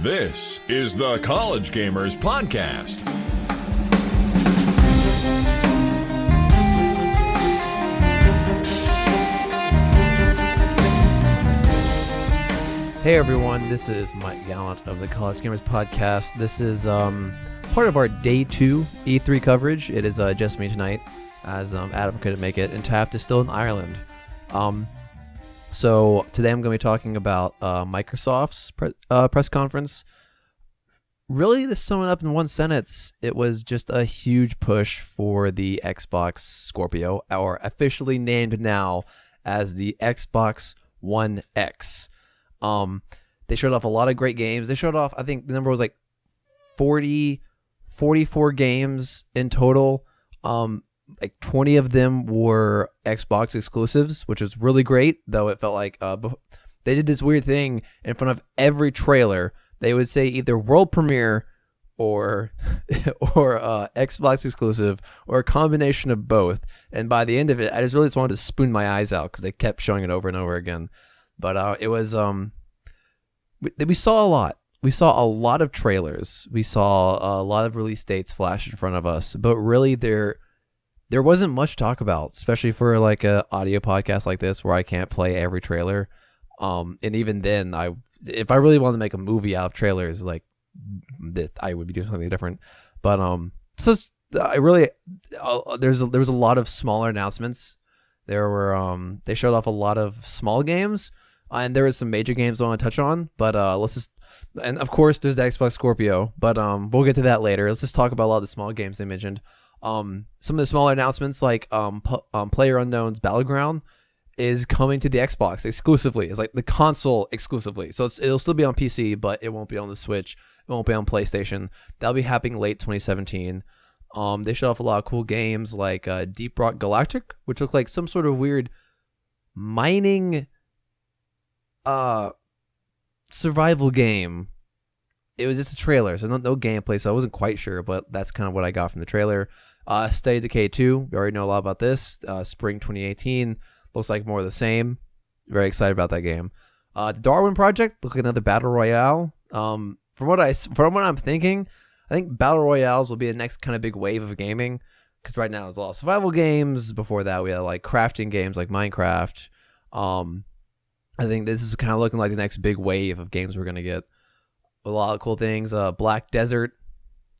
This is the College Gamers Podcast. Hey everyone, this is Mike Gallant of the College Gamers Podcast. This is part of our Day 2 E3 coverage. It is just me tonight, as Adam couldn't make it, and Taft is still in Ireland. So today I'm going to be talking about Microsoft's press conference. Really, to sum it up in one sentence, it was just a huge push for the Xbox Scorpio, or officially named now as the Xbox One X. They showed off a lot of great games. They showed off, I think the number was like 44 games in total. Like 20 of them were Xbox exclusives, which was really great, though it felt like they did this weird thing in front of every trailer. They would say either world premiere or Xbox exclusive, or a combination of both. And by the end of it, I just wanted to spoon my eyes out because they kept showing it over and over again. But it was we saw a lot. We saw a lot of trailers. We saw a lot of release dates flash in front of us. But really, there wasn't much to talk about, especially for like a audio podcast like this where I can't play every trailer. And even then, if I really wanted to make a movie out of trailers, like this, I would be doing something different. But so I really there was a lot of smaller announcements. There were they showed off a lot of small games, and there was some major games I want to touch on. But and of course there's the Xbox Scorpio. But we'll get to that later. Let's just talk about a lot of the small games they mentioned. Some of the smaller announcements, like PlayerUnknown's Battleground is coming to the Xbox exclusively. It's like the console exclusively. So it'll still be on PC, but it won't be on the Switch. It won't be on PlayStation. That'll be happening late 2017. They show off a lot of cool games like Deep Rock Galactic, which looked like some sort of weird mining survival game. It was just a trailer, so no gameplay, so I wasn't quite sure, but that's kind of what I got from the trailer. State of Decay 2, we already know a lot about this. Spring 2018, looks like more of the same. Very excited about that game. The Darwin Project, looks like another Battle Royale. From what I'm thinking, I think Battle Royales will be the next kind of big wave of gaming, because right now there's a lot of survival games. Before that, we had like crafting games like Minecraft. I think this is kind of looking like the next big wave of games we're going to get. A lot of cool things. Black Desert,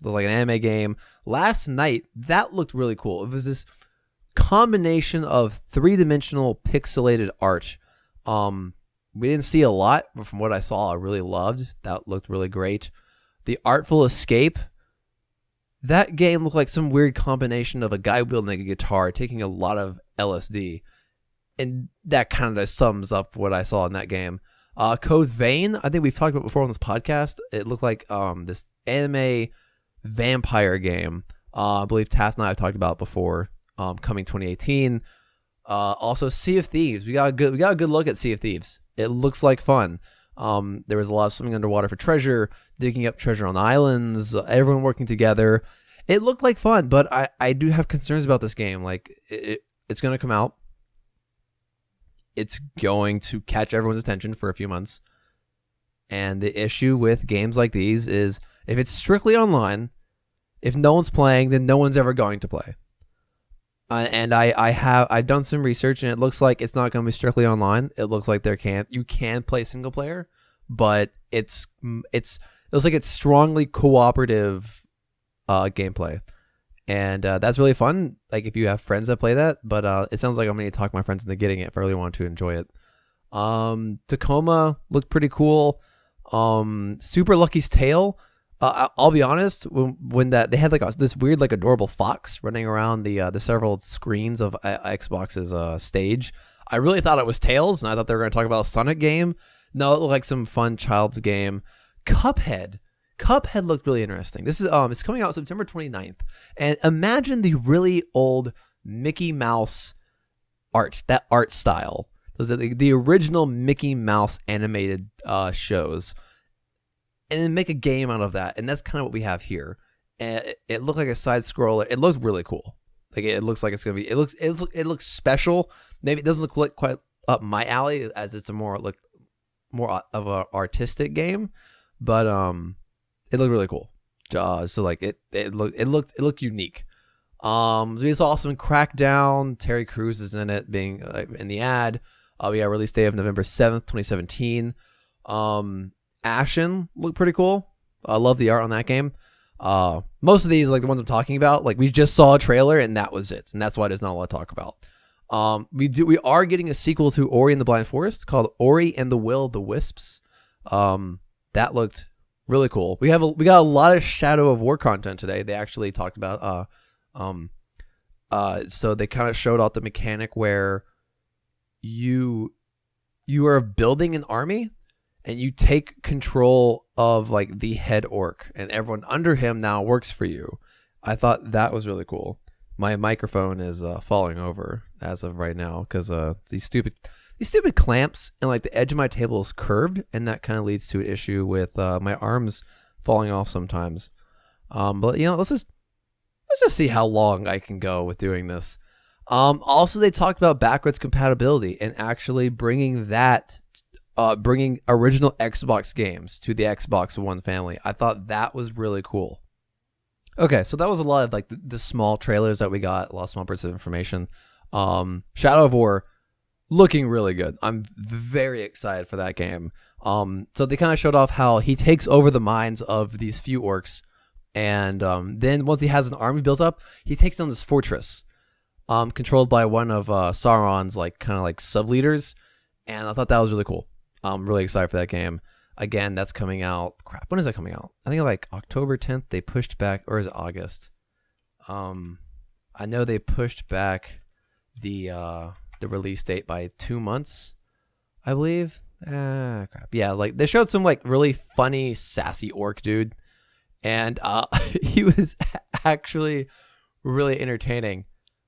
looked like an anime game. Last night, that looked really cool. It was this combination of three-dimensional pixelated art. We didn't see a lot, but from what I saw, I really loved. That looked really great. The Artful Escape, that game looked like some weird combination of a guy wielding a guitar taking a lot of LSD. And that kind of sums up what I saw in that game. Code Vein, I think we've talked about before on this podcast. It looked like this anime vampire game. I believe Taft and I have talked about it before. Coming 2018. Also, Sea of Thieves. We got a good look at Sea of Thieves. It looks like fun. There was a lot of swimming underwater for treasure, digging up treasure on islands, everyone working together. It looked like fun, but I do have concerns about this game. Like, it's going to come out. It's going to catch everyone's attention for a few months. And the issue with games like these is if it's strictly online, if no one's playing, then no one's ever going to play. And I've done some research, and it looks like it's not going to be strictly online. It looks like you can play single player, but it looks like it's strongly cooperative gameplay. And that's really fun, like if you have friends that play that. But it sounds like I'm going to talk my friends into getting it if I really want to enjoy it. Tacoma looked pretty cool. Super Lucky's Tale. I'll be honest, when that they had like this weird like adorable fox running around the several screens of Xbox's stage. I really thought it was Tails, and I thought they were going to talk about a Sonic game. No, it looked like some fun child's game. Cuphead looked really interesting. This is it's coming out September 29th. And imagine the really old Mickey Mouse art, that art style. Those are the original Mickey Mouse animated shows. And then make a game out of that. And that's kind of what we have here. And it looked like a side scroller. It looks really cool. Like it looks like it's going to be, it looks special. Maybe it doesn't look like quite up my alley, as it's a more of an artistic game. but it looked really cool. So like it looked unique. So we saw some Crackdown. Terry Crews is in it, being in the ad. We got release date of November 7th, 2017. Ashen looked pretty cool. I love the art on that game. Most of these, like the ones I'm talking about, like we just saw a trailer and that was it, and that's why there's not a lot to talk about. We are getting a sequel to Ori and the Blind Forest called Ori and the Will of the Wisps. That looked really cool. We got a lot of Shadow of War content today. They actually talked about so they kind of showed off the mechanic where you are building an army and you take control of like the head orc, and everyone under him now works for you. I thought that was really cool. My microphone is falling over as of right now because these stupid clamps, and like the edge of my table is curved, and that kind of leads to an issue with my arms falling off sometimes. But let's just see how long I can go with doing this. Also, they talked about backwards compatibility and actually bringing original Xbox games to the Xbox One family. I thought that was really cool. Okay, so that was a lot of like the small trailers that we got, a lot of small bits of information. Shadow of War looking really good. I'm very excited for that game. So they kind of showed off how he takes over the minds of these few orcs, and then once he has an army built up, he takes down this fortress, controlled by one of Sauron's like kind of like sub leaders, and I thought that was really cool. I'm really excited for that game. Again, that's coming out. Crap, when is that coming out? I think like October 10th. They pushed back, or is it August? I know they pushed back the release date by 2 months, I believe. Crap. Yeah, like they showed some like really funny, sassy orc dude, and he was actually really entertaining.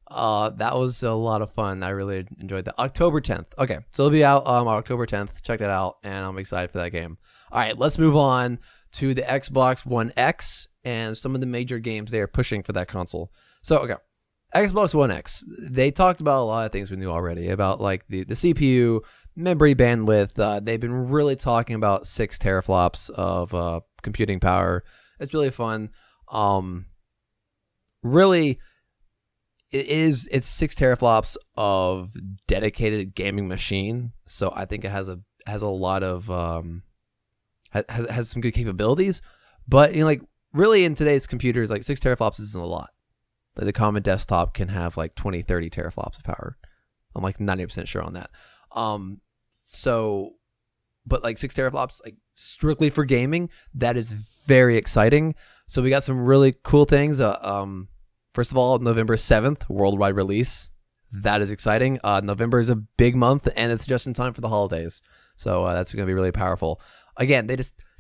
That was a lot of fun. I really enjoyed that. October 10th. Okay, so it'll be out October 10th. Check that out, and I'm excited for that game. All right, let's move on to the Xbox One X and some of the major games they are pushing for that console. So, okay, Xbox One X. They talked about a lot of things we knew already about like the CPU, memory bandwidth. They've been really talking about 6 teraflops of computing power. It's really fun. Really. It's 6 teraflops of dedicated gaming machine, so I think it has a lot of has some good capabilities. But like really in today's computers, like 6 teraflops isn't a lot. Like the common desktop can have like 20, 30 teraflops of power. I'm like 90% sure on that. But like 6 teraflops, like strictly for gaming, that is very exciting. So we got some really cool things. First of all, November 7th, worldwide release. That is exciting. November is a big month, and it's just in time for the holidays. So that's going to be really powerful. Again,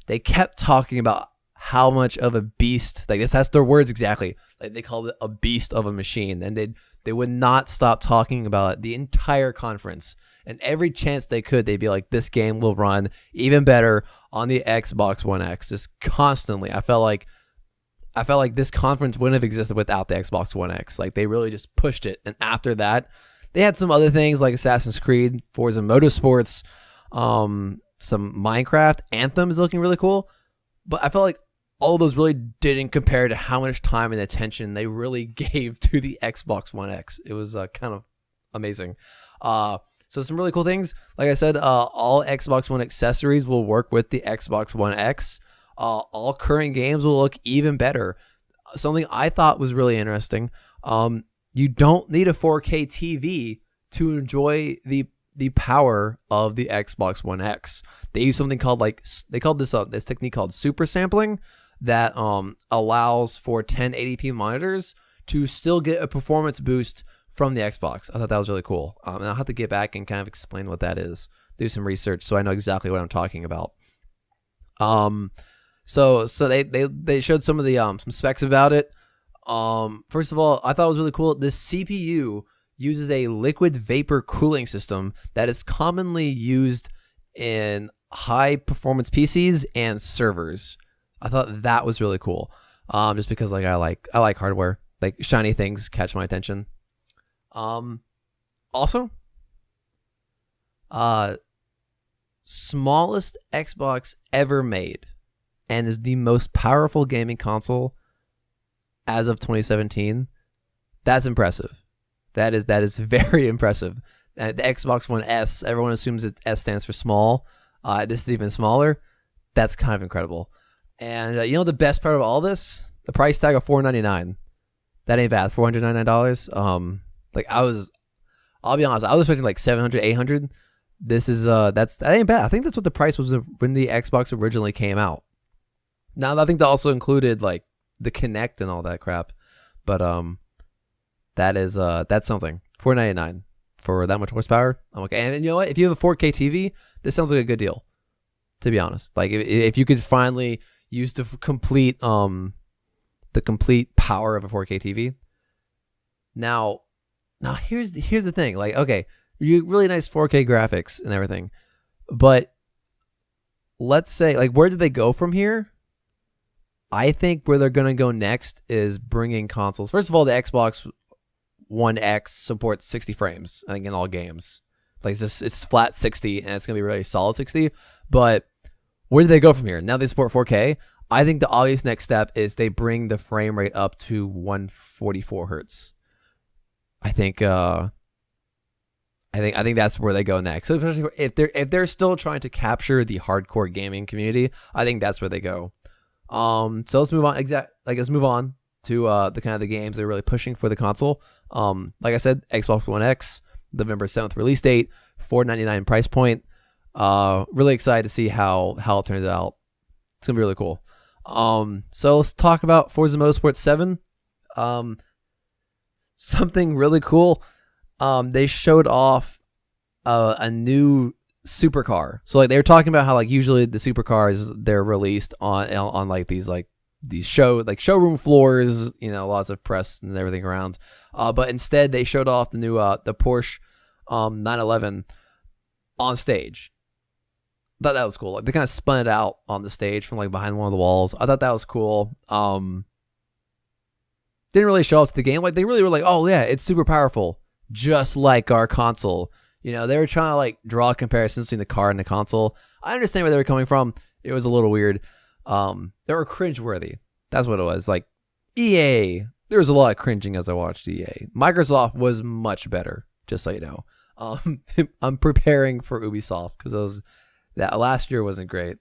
they kept talking about how much of a beast, like that's their words exactly. Like they called it a beast of a machine, and they would not stop talking about it the entire conference. And every chance they could, they'd be like, this game will run even better on the Xbox One X, just constantly. I felt like this conference wouldn't have existed without the Xbox One X. Like, they really just pushed it. And after that, they had some other things like Assassin's Creed, Forza Motorsports, some Minecraft. Anthem is looking really cool. But I felt like all those really didn't compare to how much time and attention they really gave to the Xbox One X. It was kind of amazing. So some really cool things. Like I said, all Xbox One accessories will work with the Xbox One X. All current games will look even better. Something I thought was really interesting. You don't need a 4K TV to enjoy the power of the Xbox One X. They use something called this technique called super sampling that allows for 1080p monitors to still get a performance boost from the Xbox. I thought that was really cool. And I'll have to get back and kind of explain what that is. Do some research so I know exactly what I'm talking about. So they showed some of the some specs about it. First of all, I thought it was really cool. The CPU uses a liquid vapor cooling system that is commonly used in high performance PCs and servers. I thought that was really cool. Just because like I like hardware, like shiny things catch my attention. Also, smallest Xbox ever made. and is the most powerful gaming console as of 2017. That's impressive. That is very impressive. The Xbox One S, everyone assumes that S stands for small. This is even smaller. That's kind of incredible. And you know the best part of all this? The price tag of $499. That ain't bad. $499. I'll be honest, I was expecting like $700, $800. This is that ain't bad. I think that's what the price was when the Xbox originally came out. Now I think that also included like the Kinect and all that crap. But that's something. $499 for that much horsepower. I'm okay. And you know what? If you have a 4K TV, this sounds like a good deal. To be honest, like if you could finally use the complete power of a 4K TV. Now here's the thing. Like, okay, you really nice 4K graphics and everything, but let's say, like, where did they go from here? I think where they're gonna go next is bringing consoles. First of all, the Xbox One X supports 60 frames, I think, in all games. Like, it's flat 60, and it's gonna be really solid 60. But where do they go from here? Now they support 4K. I think the obvious next step is they bring the frame rate up to 144 hertz. I think that's where they go next. So especially if they're still trying to capture the hardcore gaming community, I think that's where they go. So let's move on. Let's move on to the kind of the games they're really pushing for the console. Like I said, Xbox One X, November 7th release date, $499 price point. Really excited to see how it turns out. It's gonna be really cool. So let's talk about Forza Motorsport 7. Something really cool. They showed off a new supercar. So like they were talking about how like usually the supercars they're released on like these showroom floors, you know, lots of press and everything around. But instead they showed off the new the Porsche 911 on stage. Thought that was cool. Like they kind of spun it out on the stage from like behind one of the walls. I thought that was cool. Didn't really show up to the game. Like they really were like, oh yeah, it's super powerful, just like our console. You know, they were trying to like draw comparisons between the car and the console. I understand where they were coming from. It was a little weird. They were cringeworthy. That's what it was. Like EA, there was a lot of cringing as I watched EA. Microsoft was much better, just so you know. I'm preparing for Ubisoft because that last year wasn't great.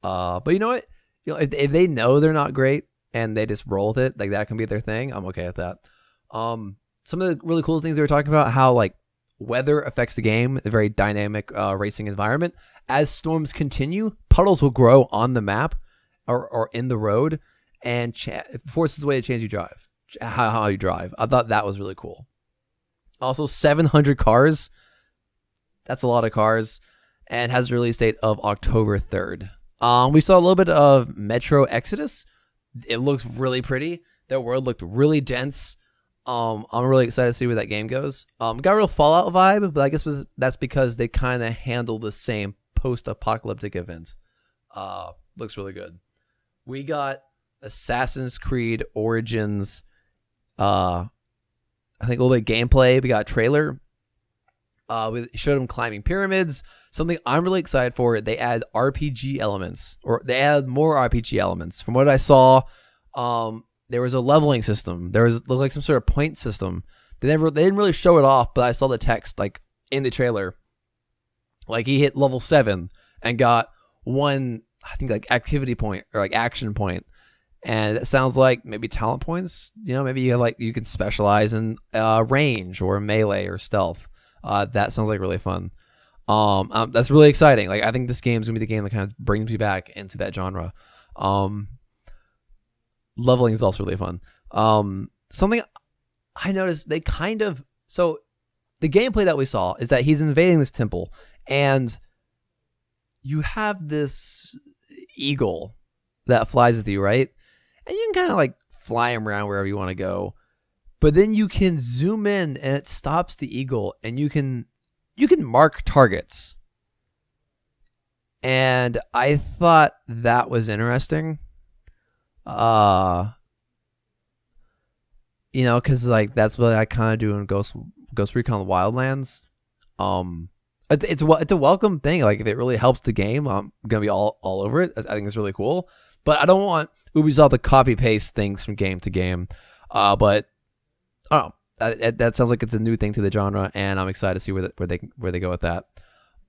But you know what? You know, if they know they're not great and they just roll with it, like that can be their thing, I'm okay with that. Some of the really cool things they were talking about, how like weather affects the game, a very dynamic racing environment. As storms continue, puddles will grow on the map or in the road, and it forces the way to change you drive, how you drive. I thought that was really cool. Also, 700 cars. That's a lot of cars. And has a release date of October 3rd. We saw a little bit of Metro Exodus. It looks really pretty. Their world looked really dense. I'm really excited to see where that game goes. Got a real Fallout vibe, but I guess that's because they kind of handle the same post-apocalyptic event. Looks really good. We got Assassin's Creed Origins. I think a little bit of gameplay. We got a trailer. We showed them climbing pyramids. Something I'm really excited for. They add RPG elements, or they add more RPG elements. From what I saw, there was a leveling system. Looked like some sort of point system. They didn't really show it off, but I saw the text like in the trailer. Like he hit level 7 and got one, I think like activity point or like action point. And it sounds like maybe talent points. You know, maybe you can specialize in range or melee or stealth. That sounds like really fun. That's really exciting. Like I think this game's gonna be the game that kind of brings me back into that genre. Leveling is also really fun. Something I noticed the gameplay that we saw is that he's invading this temple, and you have this eagle that flies with you, right? And you can kind of like fly him around wherever you want to go. But then you can zoom in and it stops the eagle, and you can mark targets. And I thought that was interesting. You know, because like that's what I kind of do in Ghost Recon Wildlands. It's a welcome thing. Like if it really helps the game, I'm gonna be all over it. I think it's really cool. But I don't want Ubisoft to copy paste things from game to game. But I don't know. That sounds like it's a new thing to the genre, and I'm excited to see where they go with that.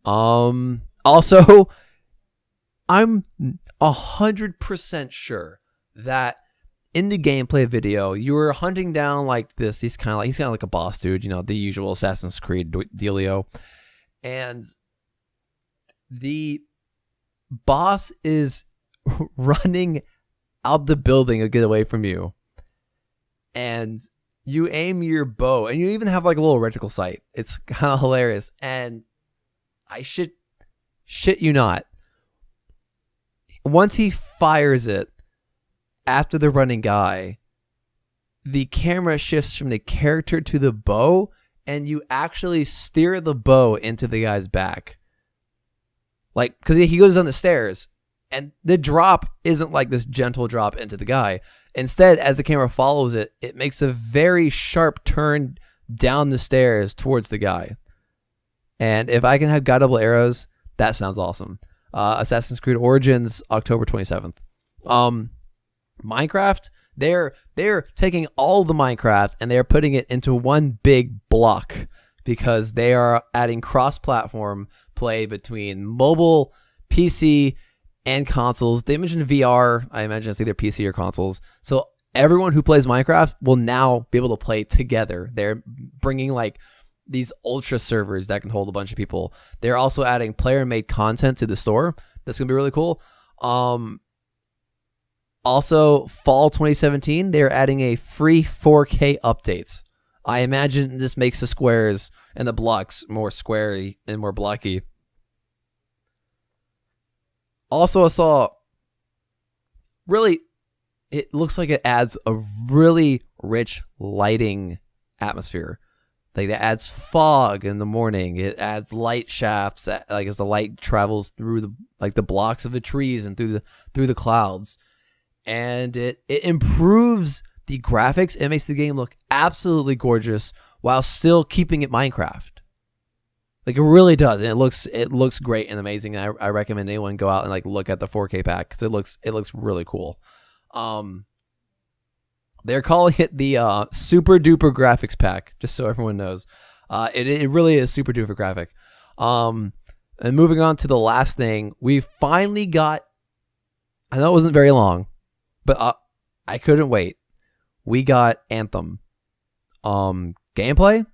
Also, I'm 100% sure that in the gameplay video, you were hunting down like this. He's kind of like a boss dude, the usual Assassin's Creed dealio, and the boss is running out the building to get away from you, and you aim your bow, and you even have like a little reticle sight. It's kind of hilarious, and I shit you not. Once he fires it, after the running guy, the camera shifts from the character to the bow, and you actually steer the bow into the guy's back. Like, because he goes down the stairs, and the drop isn't like this gentle drop into the guy. Instead, as the camera follows it, it makes a very sharp turn down the stairs towards the guy. And if I can have guidable arrows, that sounds awesome. Assassin's Creed Origins, October 27th. Minecraft, they're taking all the Minecraft and they're putting it into one big block because they are adding cross-platform play between mobile, PC, and consoles. They mentioned VR. I imagine it's either PC or consoles. So everyone who plays Minecraft will now be able to play together. They're bringing like these ultra servers that can hold a bunch of people. They're also adding player-made content to the store. That's going to be really cool. Also, fall 2017, they're adding a free 4K update. I imagine this makes the squares and the blocks more squarey and more blocky. Also, I saw really, it looks like it adds a really rich lighting atmosphere. Like that adds fog in the morning. It adds light shafts, like as the light travels through the blocks of the trees and through the clouds. And it improves the graphics. It makes the game look absolutely gorgeous while still keeping it Minecraft. Like it really does, and it looks great and amazing. And I recommend anyone go out and like look at the 4K pack because it looks really cool. They're calling it the super duper graphics pack, just so everyone knows. It really is super duper graphic. And moving on to the last thing, we finally got. I know it wasn't very long, but I couldn't wait. We got Anthem. Gameplay.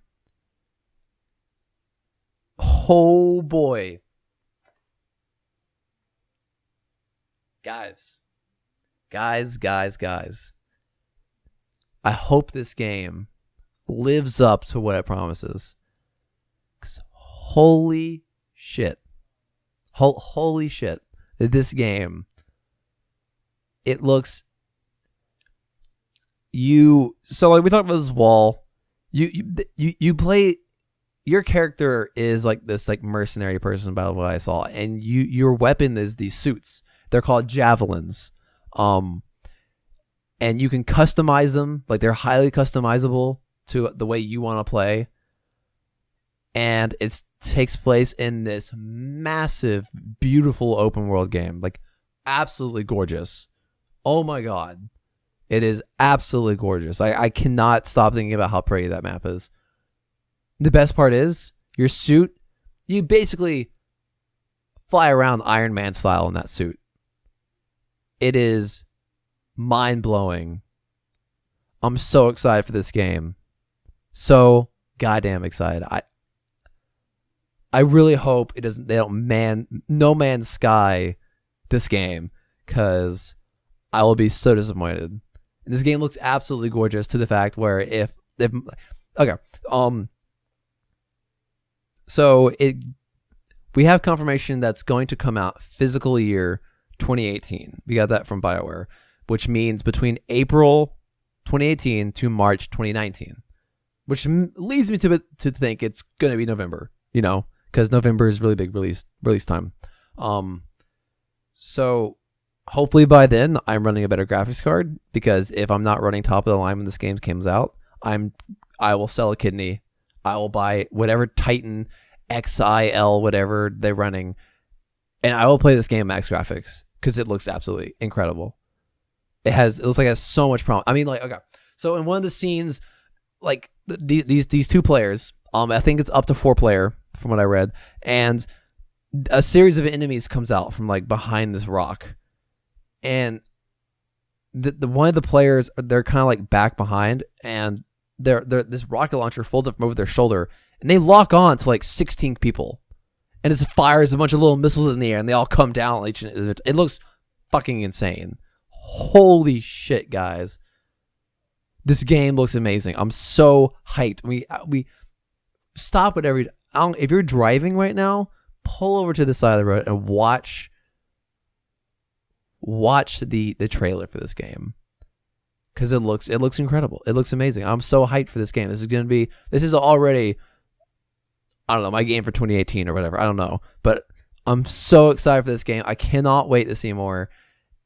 Oh boy. Guys. I hope this game lives up to what it promises. 'Cause holy shit. Holy shit. This game. It looks. So like we talked about this wall. You play. Your character is like this like mercenary person by what I saw, and your weapon is these suits. They're called javelins. And you can customize them. Like they're highly customizable to the way you want to play. And it takes place in this massive, beautiful open world game. Like absolutely gorgeous. Oh my God. It is absolutely gorgeous. I cannot stop thinking about how pretty that map is. The best part is your suit. You basically fly around Iron Man style in that suit. It is mind-blowing. I'm so excited for this game. So goddamn excited. I really hope they don't No Man's Sky this game, because I will be so disappointed. And this game looks absolutely gorgeous to the fact where we have confirmation that's going to come out physical year 2018. We got that from BioWare, which means between April 2018 to March 2019, which leads me to think it's going to be November, because November is really big release time. So hopefully by then I'm running a better graphics card, because if I'm not running top of the line when this game comes out, I will sell a kidney. I will buy whatever Titan XIL, whatever they're running, and I will play this game max graphics, because it looks absolutely incredible. It looks like it has so much promise. I mean, like, okay, so in one of the scenes, like these two players, I think it's up to 4-player from what I read, and a series of enemies comes out from like behind this rock, and the one of the players, they're kind of like back behind, and they're this rocket launcher folds up from over their shoulder, and they lock on to like 16 people, and it fires a bunch of little missiles in the air, and they all come down. It looks fucking insane. Holy shit, guys! This game looks amazing. I'm so hyped. We stop at every. If you're driving right now, pull over to the side of the road and watch the trailer for this game, because it looks incredible. It looks amazing. I'm so hyped for this game. This is already, I don't know, my game for 2018 or whatever. I don't know, but I'm so excited for this game. I cannot wait to see more,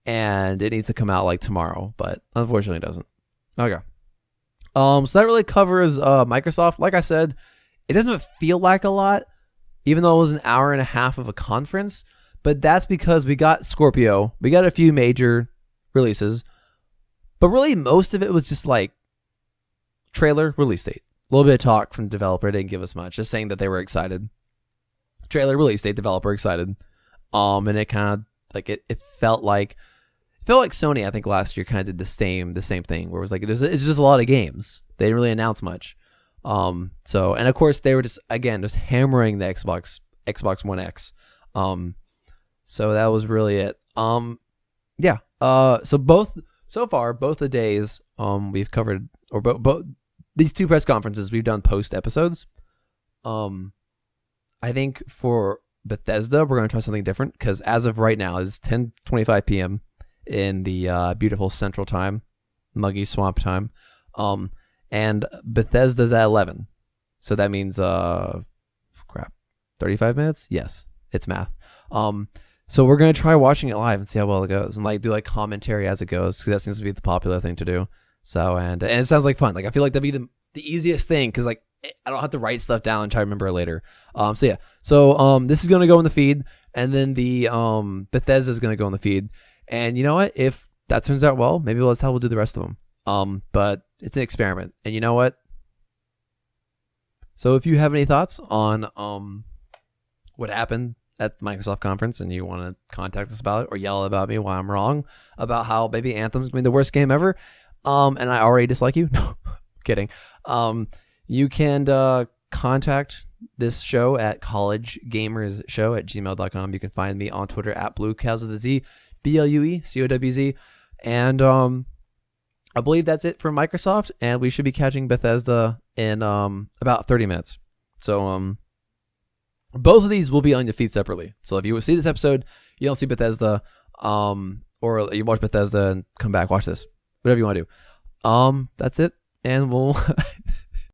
and it needs to come out like tomorrow, but unfortunately it doesn't. Okay. So that really covers Microsoft. Like I said, it doesn't feel like a lot, even though it was an hour and a half of a conference, but that's because we got Scorpio, we got a few major releases, but really most of it was just like trailer, release date. A little bit of talk from the developer, didn't give us much, just saying that they were excited. Trailer, release date, developer excited. And it kind of like it felt like Sony, I think last year kind of did the same thing, where it was like it's just a lot of games. They didn't really announce much. So, and of course they were just hammering the Xbox One X. So that was really it. Yeah. So far both the days, we've covered, or both these two press conferences, we've done post episodes. I think for Bethesda, we're going to try something different, because as of right now, it's 10:25 p.m. in the beautiful Central Time, muggy swamp time. And Bethesda's at 11. So that means 35 minutes? Yes, it's math. So we're going to try watching it live and see how well it goes, and like do like commentary as it goes, because that seems to be the popular thing to do. So, and it sounds like fun. Like, I feel like that'd be the easiest thing, because like I don't have to write stuff down and try to remember it later. So yeah. So this is going to go in the feed, and then the Bethesda is going to go in the feed. And you know what? If that turns out well, maybe that's how we'll do the rest of them. But it's an experiment. And you know what? So if you have any thoughts on what happened at the Microsoft conference, and you want to contact us about it, or yell about me while I'm wrong about how maybe Anthem's going to be the worst game ever, and I already dislike you, no, kidding. You can contact this show at collegegamersshow@gmail.com. You can find me on Twitter at BlueCows with a Z, BLUECOWZ, and I believe that's it for Microsoft, and we should be catching Bethesda in about 30 minutes. So both of these will be on your feed separately. So if you see this episode, you don't see Bethesda, or you watch Bethesda and come back, watch this, whatever you want to do. That's it, and we'll